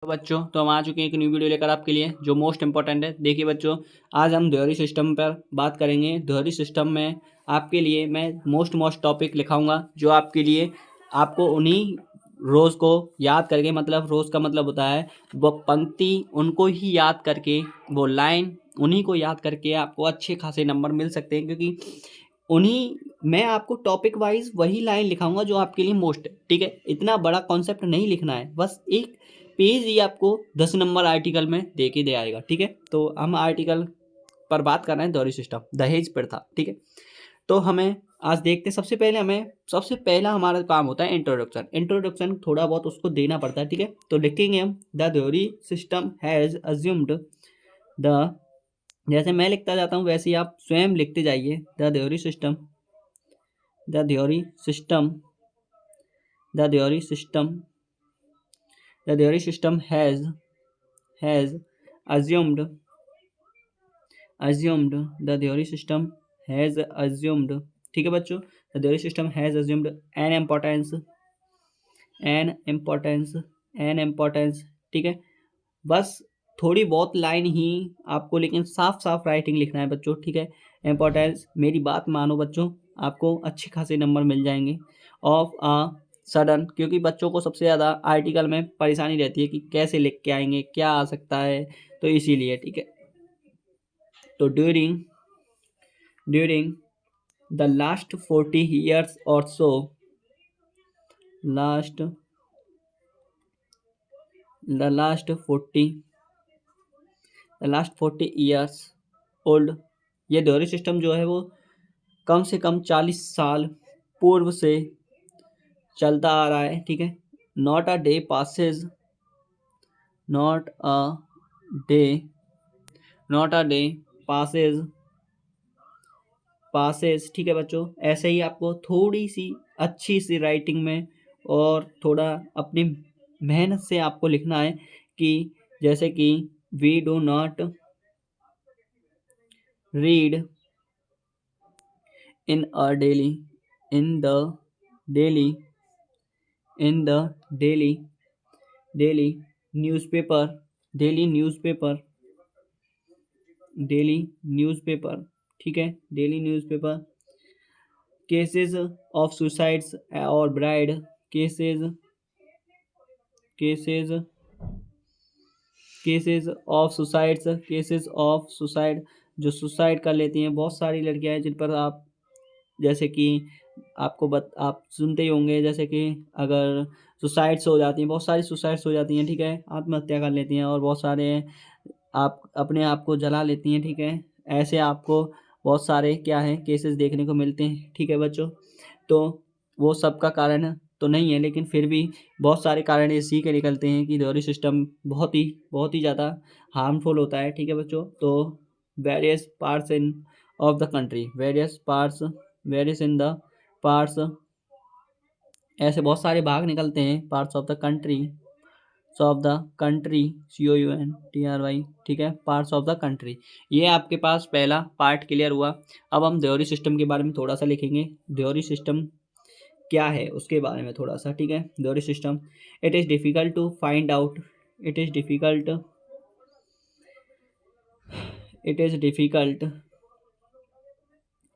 तो बच्चों तो हम आ चुके हैं एक न्यू वीडियो लेकर आपके लिए जो मोस्ट इंपॉर्टेंट है। देखिए बच्चों, आज हम थ्योरी सिस्टम पर बात करेंगे। थ्योरी सिस्टम में आपके लिए मैं मोस्ट टॉपिक लिखाऊंगा जो आपके लिए आपको उन्हीं रोज़ को याद करके, मतलब रोज़ का मतलब होता है वो पंक्ति, उनको ही याद करके, वो लाइन उन्हीं को याद करके आपको अच्छे खासे नंबर मिल सकते हैं, क्योंकि उन्हीं मैं आपको टॉपिक वाइज वही लाइन लिखाऊंगा जो आपके लिए मोस्ट है। ठीक है, इतना बड़ा कॉन्सेप्ट नहीं लिखना है, बस एक पेज ही आपको 10 नंबर आर्टिकल में दे के दे आएगा। ठीक है, तो हम आर्टिकल पर बात कर रहे हैं, दौरी सिस्टम, दहेज प्रथा। ठीक है, तो हमें आज देखते हैं। सबसे पहला हमारा काम होता है इंट्रोडक्शन। इंट्रोडक्शन थोड़ा बहुत उसको देना पड़ता है। ठीक है, तो लिखेंगे हम the theory system has assumed the, जैसे मैं लिखता जाता हूँ वैसे ही आप स्वयं लिखते जाइए। The theory system, the theory system, the theory system, the theory system has assumed assumed the theory system has assumed। ठीक है बच्चों, the theory system has assumed an importance, an importance, an importance। ठीक है, बस थोड़ी बहुत line ही आपको, लेकिन साफ साफ राइटिंग लिखना है बच्चों। ठीक है, इम्पोर्टेंस, मेरी बात मानो बच्चों, आपको अच्छे खासे नंबर मिल जाएंगे। ऑफ अ सडन, क्योंकि बच्चों को सबसे ज़्यादा आर्टिकल में परेशानी रहती है कि कैसे लिख के आएंगे, क्या आ सकता है, तो इसीलिए। ठीक है, तो during the last 40 years or so, last the last 40 years old, ये थ्योरी सिस्टम जो है वो कम से कम 40 साल पूर्व से चलता आ रहा है। ठीक है, not a day passes, not a day not a day passes passes. ठीक है बच्चों, ऐसे ही आपको थोड़ी सी अच्छी सी राइटिंग में और थोड़ा अपनी मेहनत से आपको लिखना है कि जैसे कि we do not read in a daily in the daily in the daily daily newspaper daily newspaper daily newspaper. ठीक है, daily newspaper, cases of suicides और bride, cases cases cases of suicides, cases of suicide, जो suicide कर लेती हैं। बहुत सारी लड़कियां हैं जिन पर आप, जैसे कि आप सुनते ही होंगे, जैसे कि अगर सुसाइड्स हो जाती हैं, बहुत सारी सुसाइड्स हो जाती हैं। ठीक है, आत्महत्या कर लेती हैं, और बहुत सारे आप अपने आप को जला लेती हैं। ठीक है, ऐसे आपको बहुत सारे क्या है केसेस देखने को मिलते हैं। ठीक है बच्चों, तो वो सब का कारण तो नहीं है, लेकिन फिर भी बहुत सारे कारण इसी के निकलते हैं कि थ्योरी सिस्टम बहुत ही ज़्यादा हार्मफुल होता है। ठीक है बच्चों, तो various parts in of the country, various in the parts, ऐसे बहुत सारे भाग निकलते हैं। Parts of the country, of the country, COUNTRY। ठीक है, पार्ट्स ऑफ द कंट्री। ये आपके पास पहला पार्ट क्लियर हुआ। अब हम थ्योरी सिस्टम के बारे में थोड़ा सा लिखेंगे। थ्योरी सिस्टम क्या है उसके बारे में थोड़ा सा। ठीक है, theory system, it is difficult to find out, it is difficult it is difficult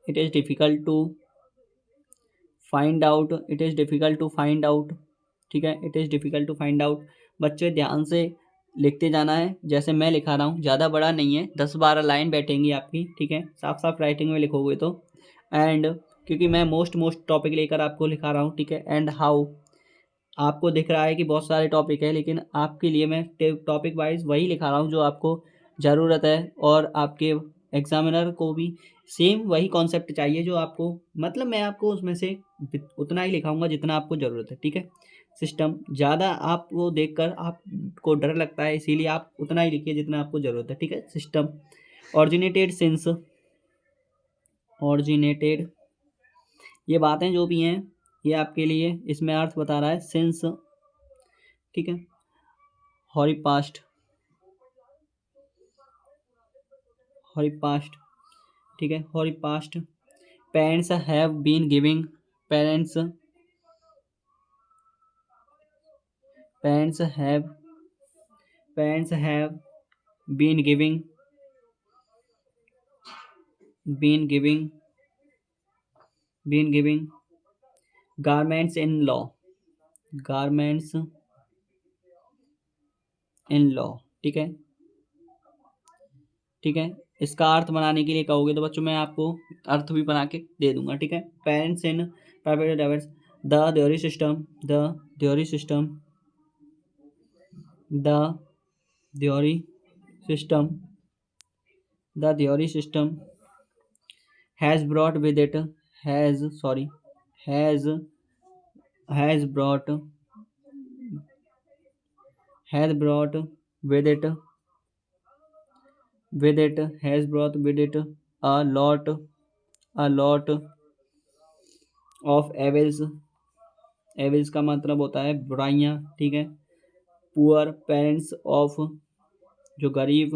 it is difficult to find out, it is difficult to find out. ठीक है, it is difficult to find out. बच्चे ध्यान से लिखते जाना है, जैसे मैं लिखा रहा हूँ, ज़्यादा बड़ा नहीं है, 10-12 लाइन बैठेंगी आपकी। ठीक है, साफ साफ राइटिंग में लिखोगे तो। एंड क्योंकि मैं मोस्ट टॉपिक लेकर आपको लिखा रहा हूँ। ठीक है, एंड हाउ, आपको दिख रहा है कि बहुत सारे टॉपिक है, लेकिन आपके लिए मैं टॉपिक वाइज वही लिखा रहा हूँ जो आपको ज़रूरत है, और आपके एग्जामिनर को भी सेम वही कॉन्सेप्ट चाहिए जो आपको, मतलब मैं आपको उसमें से उतना ही लिखाऊंगा जितना आपको ज़रूरत है। ठीक है, सिस्टम ज़्यादा आपको देखकर आपको डर लगता है, इसीलिए आप उतना ही लिखिए जितना आपको ज़रूरत है। ठीक है, सिस्टम, ऑरिजिनेटेड सिंस, ऑरिजिनेटेड, ये बातें जो भी हैं ये आपके लिए इसमें अर्थ बता रहा है, सिंस। ठीक है, हॉरी पास्ट, हॉरी पास्ट। ठीक है, hoary past, parents have been giving, parents parents have parents have been giving garments in law, garments in law. ठीक है, ठीक है। इसका अर्थ बनाने के लिए कहोगे तो बच्चों मैं आपको अर्थ भी बना के दे दूंगा। ठीक है, parents in private drivers, the theory system, the theory system, the theory system, the theory system has brought with it, has sorry has brought with it has brought with it a lot of evils का मतलब होता है बुराइयां। ठीक है, poor parents of, जो गरीब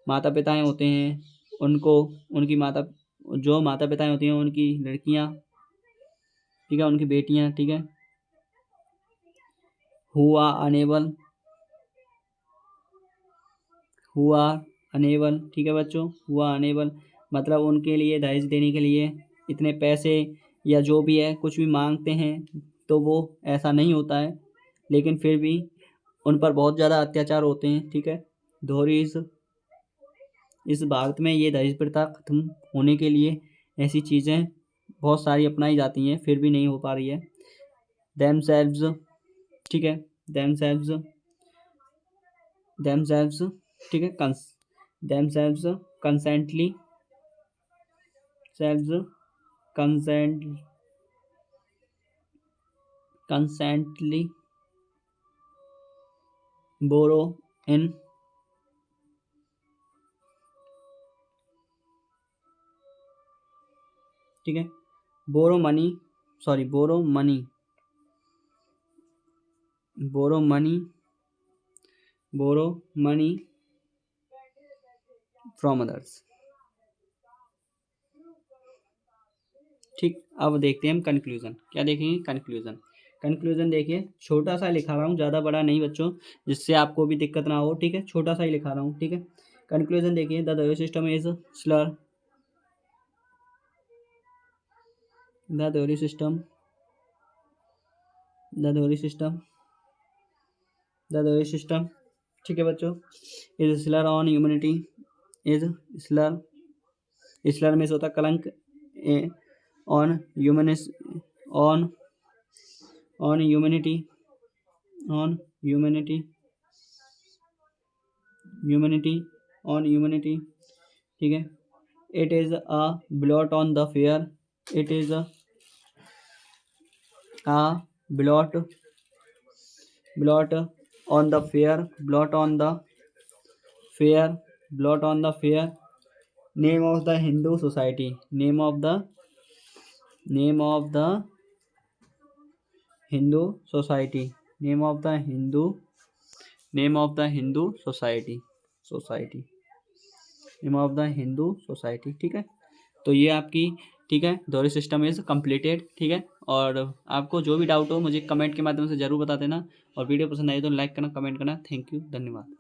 माता पिताएं होते हैं उनको, उनकी जो माता पिताएं होती हैं उनकी लड़कियां, ठीक है, उनकी बेटियां, ठीक है, who are unable, ठीक है बच्चों, हुआ अनेबल मतलब उनके लिए दहेज देने के लिए इतने पैसे या जो भी है कुछ भी मांगते हैं तो वो ऐसा नहीं होता है, लेकिन फिर भी उन पर बहुत ज़्यादा अत्याचार होते हैं। ठीक है, दोहरी इस भारत में ये दहेज प्रथा खत्म होने के लिए ऐसी चीज़ें बहुत सारी अपनाई जाती हैं, फिर भी नहीं हो पा रही है। themselves, ठीक है, themselves, ठीक है, themselves consently borrow in, ठीक है, borrow money from others। ठीक, अब देखते हैं हम कंक्लूजन। क्या देखेंगे? कंक्लूजन देखिए, छोटा सा लिखा रहा हूँ, ज़्यादा बड़ा नहीं बच्चों, जिससे आपको भी दिक्कत ना हो। ठीक है, छोटा सा ही लिखा रहा हूँ। ठीक है, कंक्लूजन देखिए, the theory system is Slur, the theory system, ठीक है बच्चों, is Slur on humanity, is Slur में से होता कलंक, ऑन ह्यूमैनिटी, ठीक है, it is a blot on the fair, it is a blot on the fair, name of the Hindu society, name of the Hindu society, ठीक है। तो ये आपकी, ठीक है, थ्योरी सिस्टम इज कंप्लीटेड। ठीक है, और आपको जो भी डाउट हो मुझे कमेंट के माध्यम से जरूर बता देना, और वीडियो पसंद आए तो लाइक करना, कमेंट करना। थैंक यू, धन्यवाद।